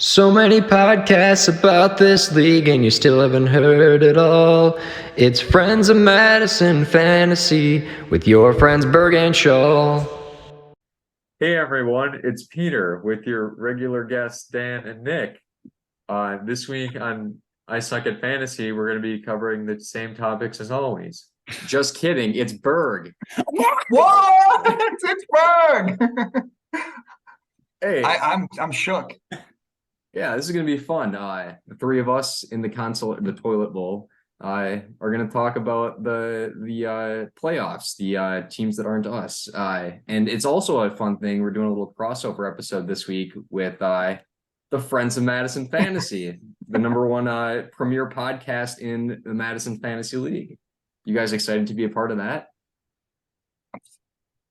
So many podcasts about this league, and you still haven't heard it all. It's Friends of Madison Fantasy with your friends Bergh and Schaal. Hey everyone, it's Peter with your regular guests Dan and Nick. This week on I Suck at Fantasy, we're going to be covering the same topics as always. Just kidding, it's Berg. What? It's Bergh. Hey, I'm shook. yeah, this is going to be fun. The three of us in the toilet bowl, are going to talk about the playoffs, the teams that aren't us. And it's also a fun thing. We're doing a little crossover episode this week with the Friends of Madison Fantasy, the number one premier podcast in the Madison Fantasy League. You guys excited to be a part of that?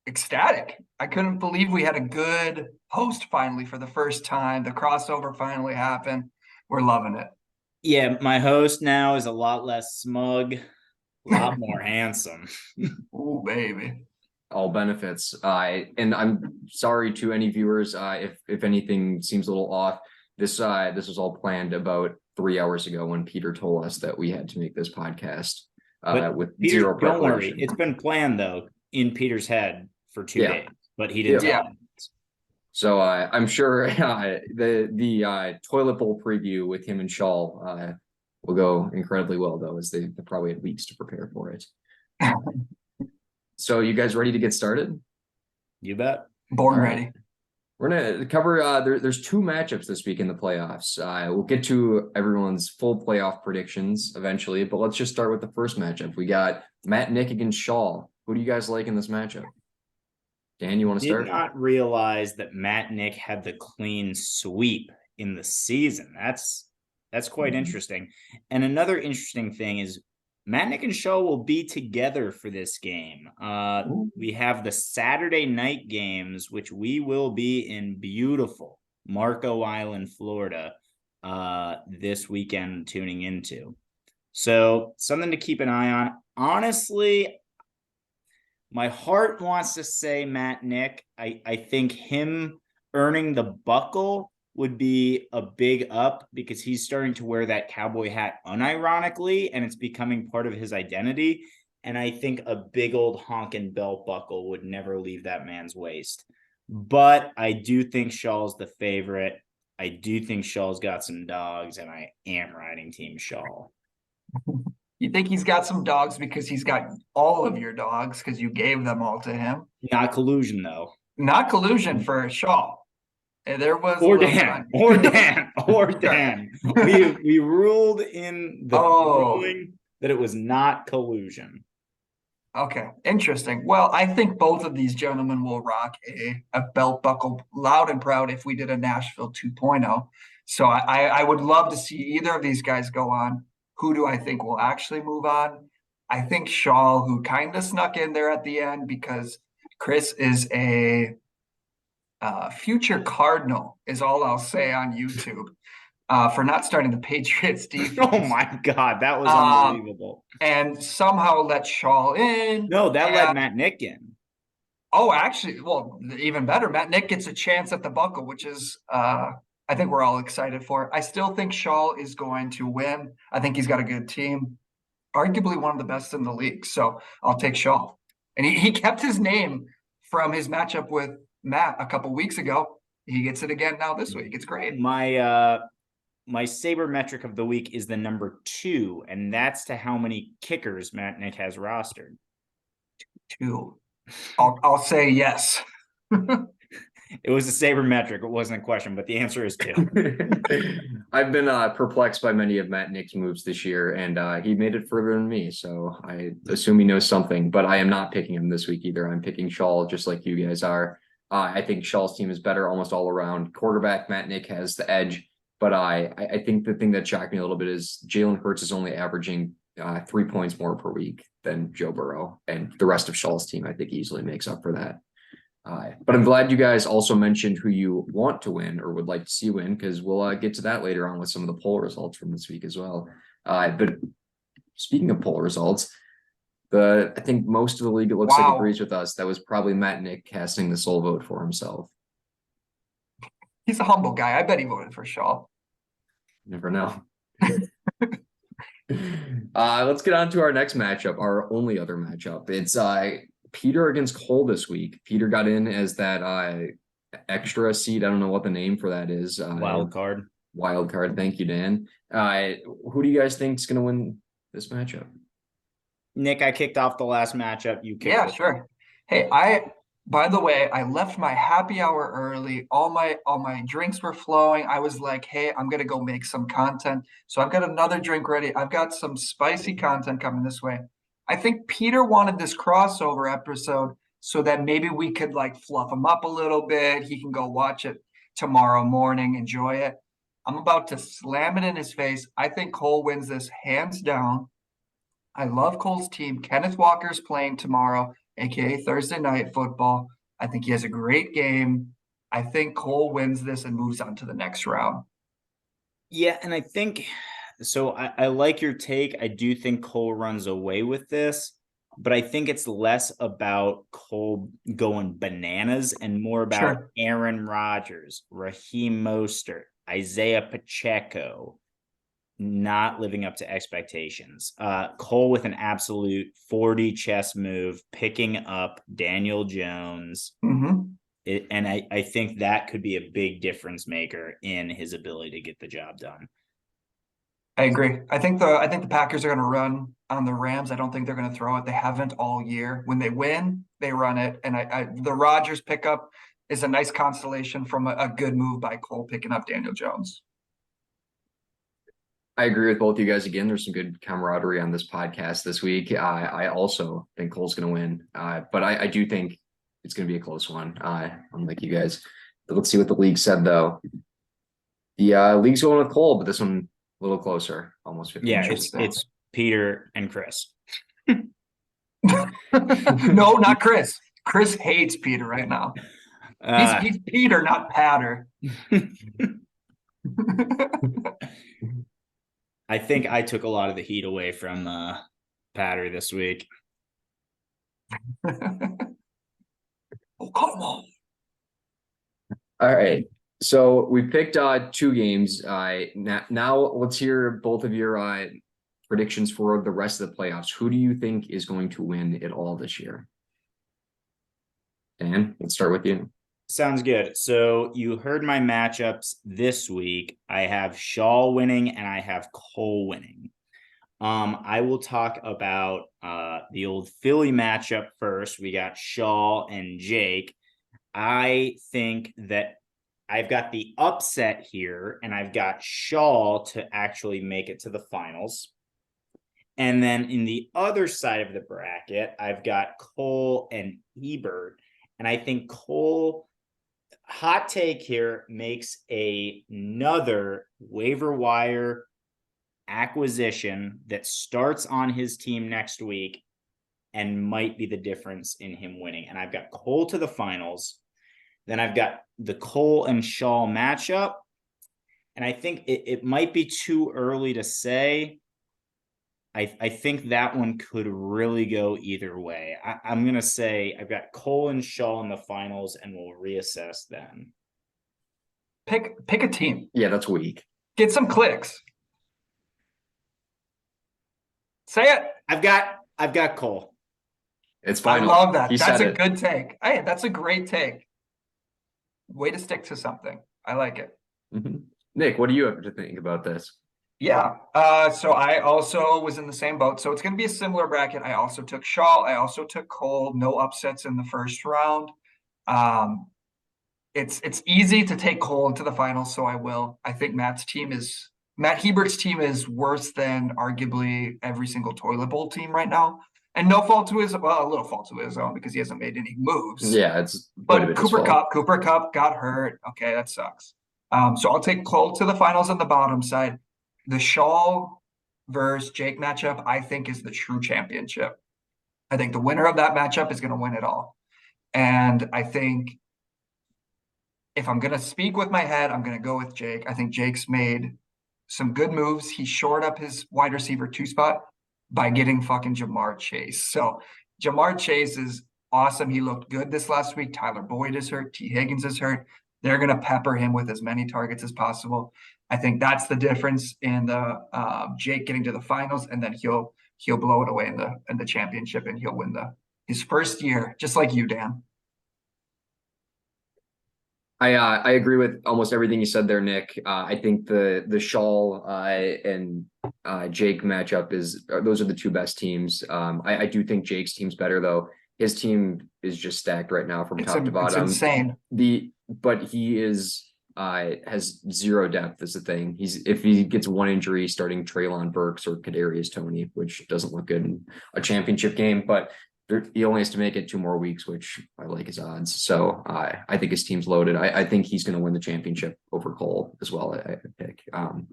Ecstatic. I couldn't believe we had a good host finally for the first time. The crossover finally happened. We're loving it. Yeah, my host now is a lot less smug, a lot more handsome. Ooh, baby. All benefits. And I'm sorry to any viewers if anything seems a little off. This was all planned about 3 hours ago when Peter told us that we had to make this podcast with Peter, zero don't worry, preparation. it's been planned though in Peter's head for 2 Yeah. days, but he didn't. Yeah. So I'm sure the toilet bowl preview with him and Schaal will go incredibly well, though, as they probably had weeks to prepare for it. So you guys ready to get started? You bet. Born All right. ready. We're gonna cover there's two matchups this week in the playoffs. We'll get to everyone's full playoff predictions eventually, but let's just start with the first matchup. We got Matt Nick against Schaal. Who do you guys like in this matchup? Dan, you want to start? Did not realize that Matt Nick had the clean sweep in the season. That's quite interesting. And another interesting thing is Matt Nick and Schaal will be together for this game. We have the Saturday night games, which we will be in beautiful Marco Island, Florida, this weekend tuning into. So something to keep an eye on. Honestly, my heart wants to say Matt Nick. I think him earning the buckle would be a big up because he's starting to wear that cowboy hat unironically, and it's becoming part of his identity. And I think a big old honking belt buckle would never leave that man's waist. But I do think Schaal's the favorite. I do think Schaal's got some dogs, and I am riding Team Schaal. You think he's got some dogs because he's got all of your dogs because you gave them all to him? Not collusion, though. Not collusion for Schaal. There was Or Dan. We ruled in the ruling that it was not collusion. Okay, interesting. Well, I think both of these gentlemen will rock a belt buckle loud and proud if we did a Nashville 2.0. So I would love to see either of these guys go on. Who do I think will actually move on? I think Schaal, who kind of snuck in there at the end because Chris is a future Cardinal, is all I'll say on YouTube. For not starting the Patriots defense. Oh my God, that was unbelievable. And somehow let Schaal in. No, that let Matt Nick in. Oh, actually, well, even better. Matt Nick gets a chance at the buckle, which is I think we're all excited for. I still think Schaal is going to win. I think he's got a good team, arguably one of the best in the league. So I'll take Schaal. And he kept his name from his matchup with Matt a couple weeks ago. He gets it again now this week. It's great. My saber metric of the week is the number 2, and that's to how many kickers Matt Nick has rostered. 2. I'll say yes. It was a saber metric. It wasn't a question, but the answer is 2. I've been perplexed by many of Matt Nick's moves this year, and he made it further than me. So I assume he knows something, but I am not picking him this week either. I'm picking Schaal just like you guys are. I think Schaal's team is better almost all around. Quarterback Matt Nick has the edge, but I think the thing that shocked me a little bit is Jalen Hurts is only averaging 3 points more per week than Joe Burrow, and the rest of Schaal's team I think easily makes up for that. But I'm glad you guys also mentioned who you want to win or would like to see win, because we'll get to that later on with some of the poll results from this week as well. But speaking of poll results, I think most of the league, it looks like, agrees with us. That was probably Matt Nick casting the sole vote for himself. He's a humble guy. I bet he voted for Schaal. Never know. Let's get on to our next matchup, our only other matchup. It's Peter against Cole this week. Peter got in as that extra seed. I don't know what the name for that is. Wild card. Wild card. Thank you, Dan. Who do you guys think is going to win this matchup? Nick, I kicked off the last matchup. You kicked Yeah, it. sure. Hey, by the way, I left my happy hour early. All my drinks were flowing. I was like, hey, I'm gonna go make some content. So I've got another drink ready. I've got some spicy content coming this way. I think Peter wanted this crossover episode so that maybe we could like fluff him up a little bit. He can go watch it tomorrow morning, enjoy it. I'm about to slam it in his face. I think Cole wins this hands down. I love Cole's team. Kenneth Walker's playing tomorrow, aka Thursday Night Football. I think he has a great game. I think Cole wins this and moves on to the next round. Yeah, and I think so. I like your take. I do think Cole runs away with this, but I think it's less about Cole going bananas and more about Sure. Aaron Rodgers, Raheem Mostert, Isaiah Pacheco not living up to expectations. Cole with an absolute 40 chess move, picking up Daniel Jones. Mm-hmm. And I think that could be a big difference maker in his ability to get the job done. I agree. I think the Packers are going to run on the Rams. I don't think they're going to throw it. They haven't all year. When they win, they run it. And the Rodgers pickup is a nice consolation from a good move by Cole picking up Daniel Jones. I agree with both you guys again. There's some good camaraderie on this podcast this week. I also think Cole's going to win, but I do think it's going to be a close one. Unlike you guys, but let's see what the league said though. The league's going with Cole, but this one a little closer, almost 50. Yeah, it's Peter and Chris. No, not Chris. Chris hates Peter right now. He's Peter, not Patter. I think I took a lot of the heat away from Patter this week. Oh, come on. All right. So we picked two games. Now let's hear both of your predictions for the rest of the playoffs. Who do you think is going to win it all this year? Dan, let's start with you. Sounds good. So you heard my matchups this week. I have Schaal winning and I have Cole winning. I will talk about the old Philly matchup first. We got Schaal and Jake. I think that I've got the upset here, and I've got Schaal to actually make it to the finals. And then in the other side of the bracket, I've got Cole and Ebert. And I think Cole, hot take here, makes another waiver wire acquisition that starts on his team next week and might be the difference in him winning. And I've got Cole to the finals. Then I've got the Cole and Schaal matchup. And I think it might be too early to say. I think that one could really go either way. I'm going to say I've got Cole and Schaal in the finals, and we'll reassess then. Pick a team. Yeah, that's weak. Get some clicks. Say it. I've got Cole. It's final. I love that. He That's said a it. good take. Hey, that's a great take. Way to stick to something. I like it. Mm-hmm. Nick, what do you have to think about this? Yeah. So I also was in the same boat. So it's going to be a similar bracket. I also took Schaal. I also took Cole. No upsets in the first round. It's easy to take Cole into the finals, so I will. I think Matt Hebert's team is worse than arguably every single toilet bowl team right now. And no fault to a little fault to his own because he hasn't made any moves. Yeah, it's quite a But bit his fault. Cooper Kupp got hurt. Okay, that sucks. So I'll take Cole to the finals on the bottom side. The Schaal versus Jake matchup, I think, is the true championship. I think the winner of that matchup is going to win it all. And I think if I'm going to speak with my head, I'm going to go with Jake. I think Jake's made some good moves. He shored up his wide receiver 2 spot by getting fucking Jamar Chase. So Jamar Chase is awesome. He looked good this last week. Tyler Boyd is hurt. T. Higgins is hurt. They're going to pepper him with as many targets as possible. I think that's the difference in the Jake getting to the finals, and then he'll blow it away in the championship, and he'll win his first year, just like you, Dan. I agree with almost everything you said there, Nick. I think the Schaal and Jake matchup those are the two best teams. I do think Jake's team's better though. His team is just stacked right now from top to bottom. It's insane. But he has zero depth is the thing. If he gets one injury, starting Treylon Burks or Kadarius Toney, which doesn't look good in a championship game, but he only has to make it 2 more weeks, which I like his odds. So I think his team's loaded. I think he's going to win the championship over Cole as well. I pick,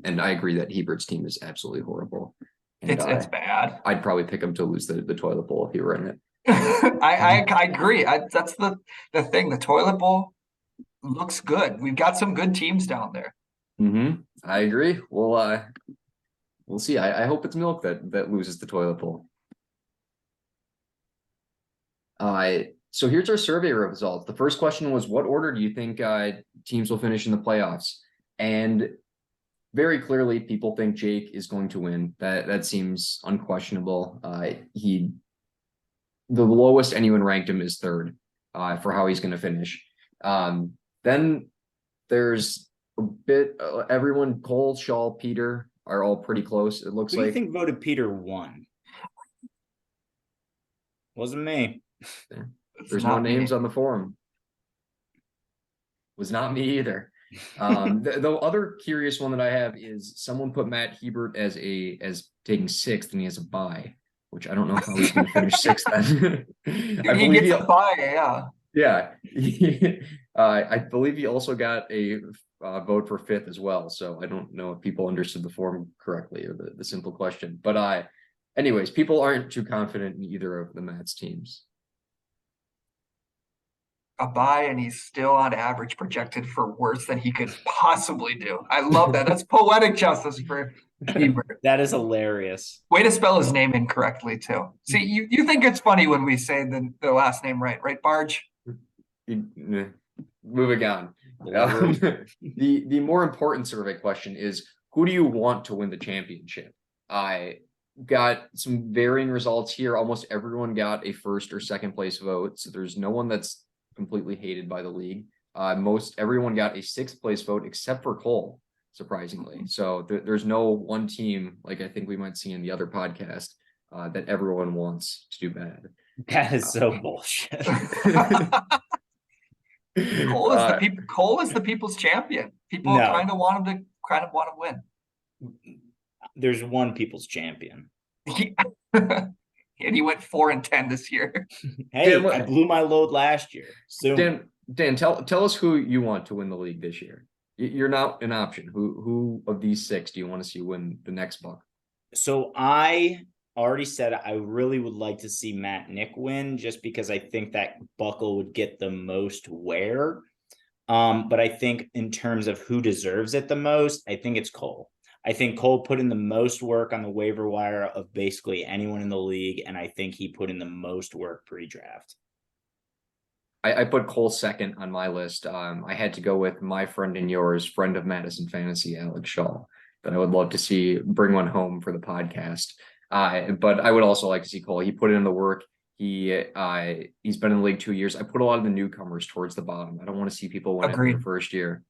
and I agree that Hebert's team is absolutely horrible. And, it's bad. I'd probably pick him to lose the toilet bowl if he were in it. I agree. That's the thing. The toilet bowl looks good. We've got some good teams down there. I agree. We'll see. I hope it's Milk that loses the toilet bowl. So here's our survey results. The first question was, what order do you think teams will finish in the playoffs? And very clearly, people think Jake is going to win. That seems unquestionable. The lowest anyone ranked him is 3rd for how he's going to finish. Then there's a bit everyone, Cole, Schaal, Peter are all pretty close. It looks Who do like. you think voted Peter 1? Wasn't me. There's no names on the forum. Was not me either. The other curious one that I have is someone put Matt Hebert as taking 6th, and he has a bye, which I don't know how he's going to finish 6th then. He gets a bye, yeah. Yeah. I believe he also got a vote for 5th as well. So I don't know if people understood the form correctly or the simple question. But anyways, people aren't too confident in either of the Matt's teams. A bye, and he's still on average projected for worse than he could possibly do. I love that. That's poetic justice for Hebert. That is hilarious. Way to spell his name incorrectly too. See, you think it's funny when we say the last name right, Bergh? Moving on. The more important survey question is, who do you want to win the championship? I got some varying results here. Almost everyone got a 1st or 2nd place vote. So there's no one that's completely hated by the league. Everyone got a 6th place vote except for Cole, surprisingly. So there's no one team, like I think we might see in the other podcast, that everyone wants to do bad. That is so bullshit. Cole is the people's champion. People kind of want him to win. There's one people's champion. And he went 4-10 this year. Hey, Dan, I blew my load last year. So Dan, tell us who you want to win the league this year. You're not an option. Who of these 6 do you want to see win the next buck? So I already said I really would like to see Matt Nick win, just because I think that buckle would get the most wear. But I think in terms of who deserves it the most, I think it's Cole. I think Cole put in the most work on the waiver wire of basically anyone in the league, and I think he put in the most work pre-draft. I put Cole 2nd on my list. I had to go with my friend and yours, friend of Madison Fantasy, Alex Schaal, that I would love to see bring one home for the podcast. But I would also like to see Cole. He put in the work. He's been in the league 2 years. I put a lot of the newcomers towards the bottom. I don't want to see people win it in their first year,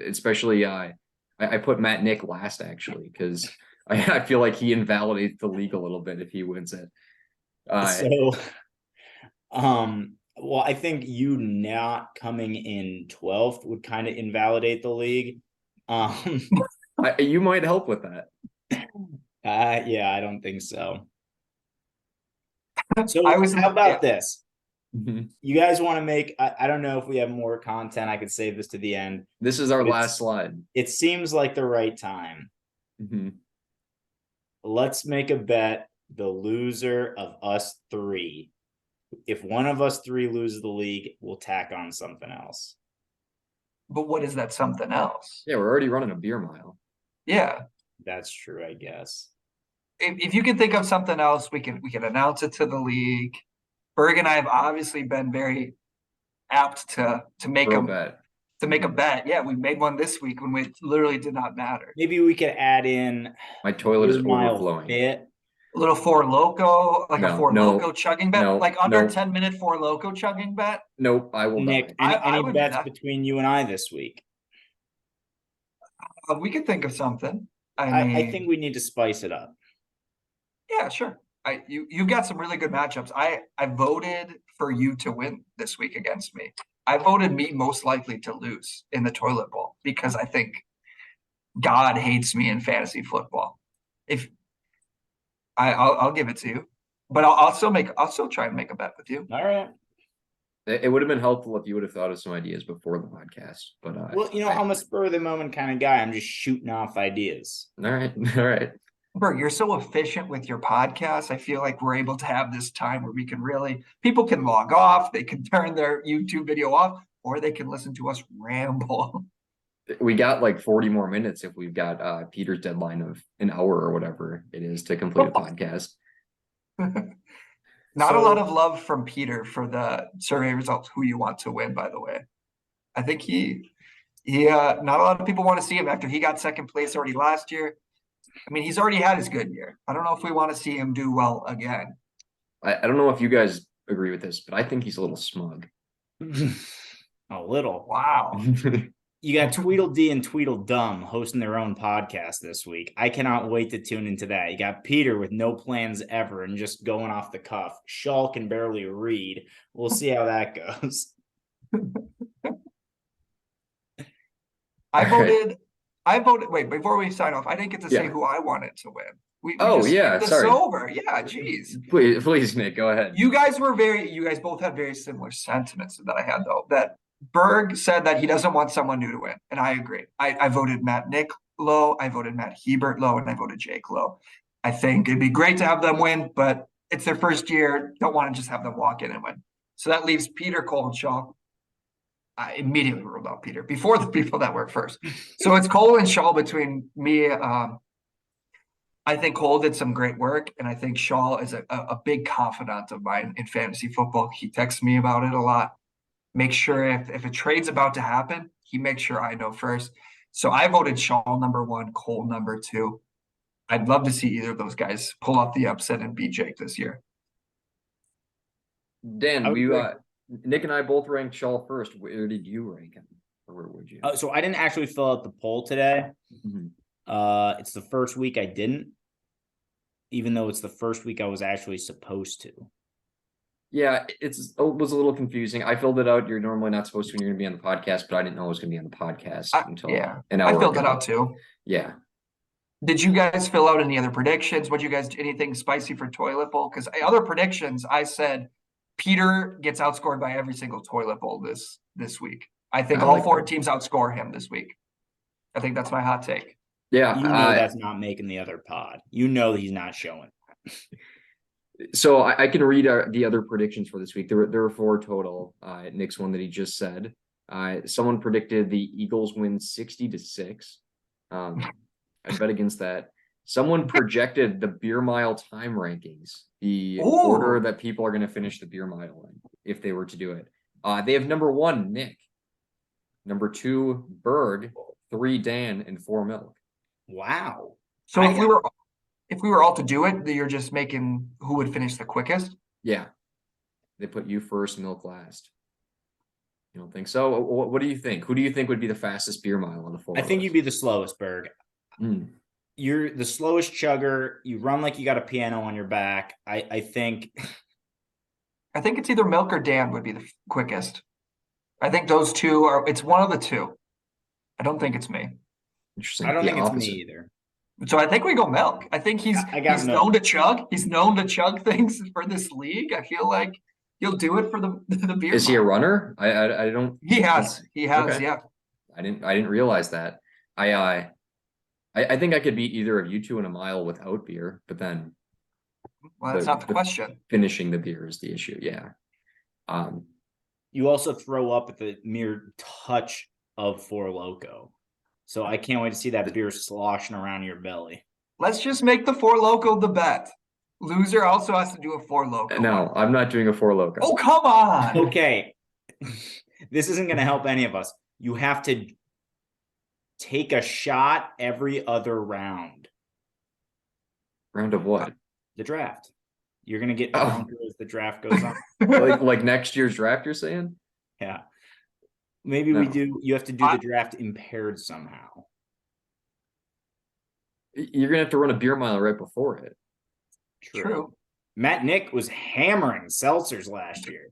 especially I put Matt Nick last, actually, because I feel like he invalidates the league a little bit if he wins it. Well, I think you not coming in 12th would kind of invalidate the league. You might help with that. Yeah, I don't think so. So how about this? You guys want to make, I don't know if we have more content. I could save this to the end. This is our last slide. It seems like the right time. Let's make a bet. The loser of us 3. If one of us 3 loses the league, we'll tack on something else. But what is that something else? Yeah, we're already running a beer mile. Yeah. That's true, I guess. If you can think of something else, we can announce it to the league. Bergh and I have obviously been very apt to make them. to make a bet. Yeah, we made one this week when it literally did not matter. Maybe we could add in My toilet is Beer Mile overflowing. Fit. A little Four Loco, like a No, Four no, Loco chugging bet, no, like under no. 10-minute Four Loco chugging bet. Nope, I will Nick, die. I any would do bets that. between you and I this week? We could think of something. I think we need to spice it up. Yeah, sure. You've got some really good matchups. I voted for you to win this week against me. I voted me most likely to lose in the toilet bowl because I think God hates me in fantasy football. If I'll give it to you, but I'll still try and make a bet with you. All right. It would have been helpful if you would have thought of some ideas before the podcast, but Well, I'm a spur of the moment kind of guy. I'm just shooting off ideas. all right, all right. Bergh, you're so efficient with your podcast. I feel like we're able to have this time where we can people can log off, they can turn their YouTube video off, or they can listen to us ramble. We got like 40 more minutes if we've got Peter's deadline of an hour or whatever it is to complete a podcast. Not a lot of love from Peter for the survey results, who you want to win, by the way. I think not a lot of people want to see him after he got second place already last year. I mean, he's already had his good year. I don't know if we want to see him do well again. I don't know if you guys agree with this, but I think he's a little smug. A little. Wow. You got Tweedledee and Tweedledum hosting their own podcast this week. I cannot wait to tune into that. You got Peter with no plans ever and just going off the cuff. Schaal can barely read. We'll see how that goes. I voted. Wait, before we sign off, I didn't get to say who I wanted to win. We just skipped this sorry. over. Yeah, geez. Please, Nick, go ahead. You guys both had very similar sentiments that I had, though. That Bergh said that he doesn't want someone new to win, and I agree. I voted Matt Nick low, I voted Matt Hebert low, and I voted Jake low. I think it'd be great to have them win, but it's their first year. Don't want to just have them walk in and win. So that leaves Peter, Cole, and Schaal. I immediately ruled out Peter before the people that were first. So it's Cole and Schaal between me. I think Cole did some great work, and I think Schaal is a big confidant of mine in fantasy football. He texts me about it a lot. Make sure if a trade's about to happen, he makes sure I know first. So I voted Schaal number 1, Cole number 2. I'd love to see either of those guys pull off the upset and beat Jake this year. Dan, Nick and I both ranked Schaal first. Where did you rank him? Or where would you? So I didn't actually fill out the poll today. Mhm. It's the first week I didn't, even though it's the first week I was actually supposed to. Yeah, it was a little confusing. I filled it out. You're normally not supposed to when you're going to be on the podcast, but I didn't know it was going to be on the podcast until an hour I filled ago. it out too. Yeah. Did you guys fill out any other predictions? What you guys anything spicy for toilet bowl? Because other predictions, I said Peter gets outscored by every single toilet bowl this week. I think all 4 teams outscore him this week. I think that's my hot take. Yeah. That's not making the other pod. He's not showing. So I can read the other predictions for this week. There were 4 total. Nick's one that he just said. Someone predicted the Eagles win 60-6. I bet against that. Someone projected the beer mile time rankings, the order that people are going to finish the beer mile in, if they were to do it. They have number 1, Nick. Number 2, Bergh. 3, Dan, and 4, Milk. Wow. So if we were all to do it, you're just making who would finish the quickest? Yeah. They put you first, Milk last. You don't think so? What do you think? Who do you think would be the fastest beer mile on the 4? I think you'd be the slowest, Bergh. You're the slowest chugger. You run like you got a piano on your back. I think it's either Milk or Dan would be the quickest. I think those two it's one of the two. I don't think it's me. Interesting. I don't think it's me either. So I think we go Milk. I think he's known to chug. He's known to chug things for this league. I feel like he'll do it for the beer. Is he a runner? I don't. He has. Okay. Yeah. I didn't realize that. I think I could beat either of you two in a mile without beer, but then. Well, that's not the question. Finishing the beer is the issue. Yeah. You also throw up at the mere touch of Four Loko. So I can't wait to see that beer sloshing around your belly. Let's just make the Four Loko the bet. Loser also has to do a Four Loko. No, I'm not doing a Four Loko. Oh, come on. Okay. This isn't going to help any of us. you have to take a shot every other round. Round of what? The draft. You're gonna get Oh. drunker as the draft goes on. Like next year's draft, you're saying? Yeah. Maybe No. you have to do the draft impaired somehow. You're gonna have to run a beer mile right before it. True. Matt Nick was hammering seltzers last year.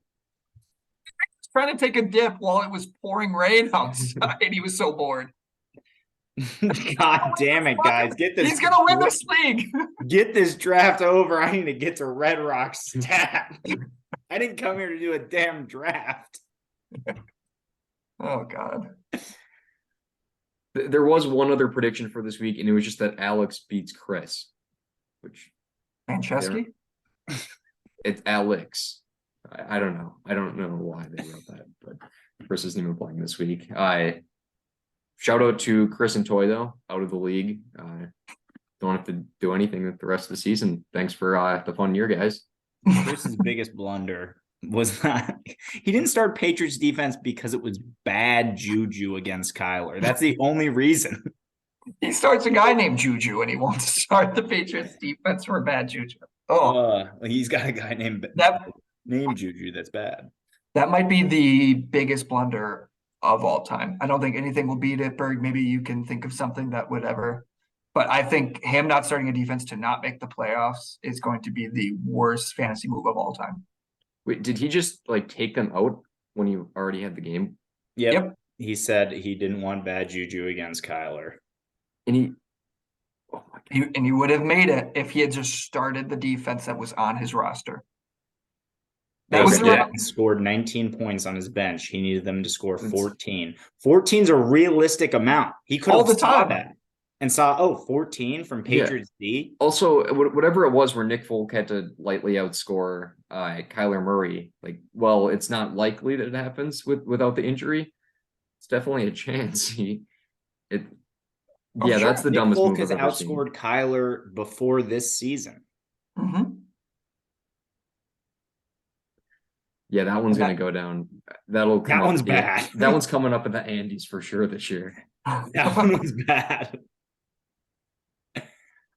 He's trying to take a dip while it was pouring rain outside. He was so bored. God damn it, guys. He's gonna win this league. Get this draft over. I need to get to Red Rock stat. I didn't come here to do a damn draft. Oh God. There was one other prediction for this week, and it was just that Alex beats Chris, which Manchesky? it's Alex. I don't know. I don't know why they wrote that, but Chris isn't even playing this week. Shout out to Chris and Toy though, out of the league. Don't have to do anything with the rest of the season. Thanks for the fun year, guys. Chris's biggest blunder was that he didn't start Patriots defense because it was bad juju against Kyler. That's the only reason. He starts a guy named Juju and he wants to start the Patriots defense for bad juju. Oh, He's got a guy named Juju that's bad. That might be the biggest blunder of all time. I don't think anything will beat it. Berg, maybe you can think of something that would ever, but I think him not starting a defense to not make the playoffs is going to be the worst fantasy move of all time. Wait, did he just like take them out when he already had the game? Yep. He said he didn't want bad juju against Kyler. And he would have made it if he had just started the defense that was on his roster. That was scored 19 points on his bench. He needed them to score 14. 14's a realistic amount. He could have saw that and saw 14 from Patriots D. Also, whatever it was where Nick Folk had to lightly outscore Kyler Murray, like, well, it's not likely that it happens without the injury. It's definitely a chance. That's the dumbest move Nick Folk I've has ever outscored Kyler before this season. Mm-hmm. Yeah, that one's going to go down. That one's bad. That one's coming up in the Andes for sure this year. That one was bad.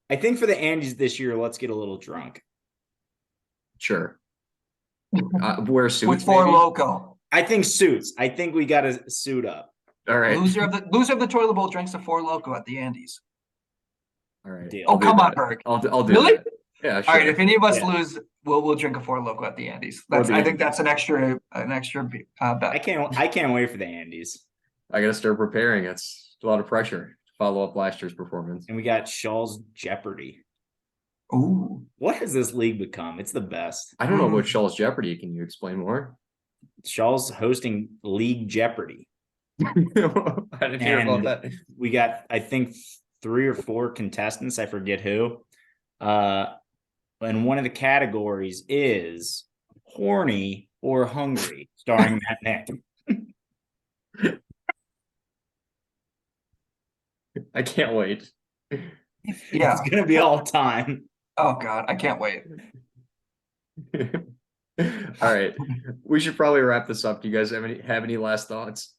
I think for the Andes this year, let's get a little drunk. Sure. Wear suits with Four Loko. I think suits. I think we got to suit up. All right. Loser of the toilet bowl drinks a Four Loko at the Andes. All right. Oh, come on, Berg. I'll do really? That. Yeah, sure. All right. If any of us lose, we'll drink a Four Loko at the Andes. I think that's an extra bet. I can't wait for the Andes. I gotta start preparing. It's a lot of pressure to follow up last year's performance. And we got Schaal's Jeopardy. Ooh. What has this league become? It's the best. I don't know about Schaal's Jeopardy. Can you explain more? Schaal's hosting League Jeopardy. I didn't hear about that. We got, I think, 3 or 4 contestants. I forget who. And one of the categories is horny or hungry, starring Matt Nick. I can't wait. Yeah, it's gonna be all time. Oh God, I can't wait. All right, we should probably wrap this up. Do you guys have any last thoughts?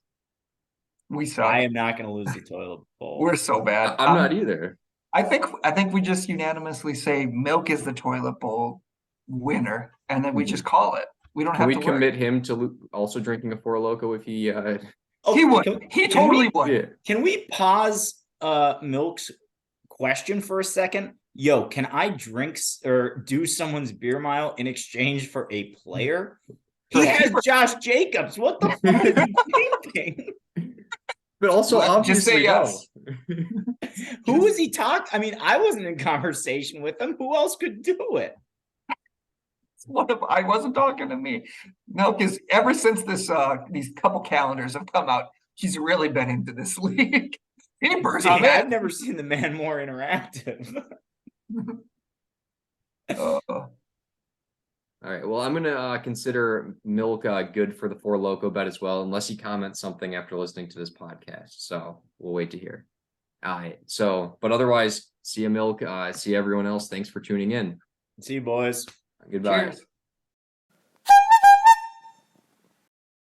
We suck. I am not going to lose the toilet bowl. We're so bad. I'm not either. I think we just unanimously say milk is the toilet bowl winner, and then we just call it. We don't have to commit him to also drinking a Four Loko if he? He would. He totally would. Yeah. Can we pause Milk's question for a second? Yo, can I drink or do someone's beer mile in exchange for a player? He has Josh Jacobs. What the fuck is he thinking? But also, obviously, just say yes. Who was he talking? I mean, I wasn't in conversation with him. Who else could do it? I wasn't talking to me. No, because ever since these couple calendars have come out, he's really been into this league. I've never seen the man more interactive. All right. Well, I'm gonna consider Milk good for the Four Loko bet as well, unless he comments something after listening to this podcast. So we'll wait to hear. All right. So, but otherwise, see you, Milk. See everyone else. Thanks for tuning in. See you, boys. Goodbye. Cheers.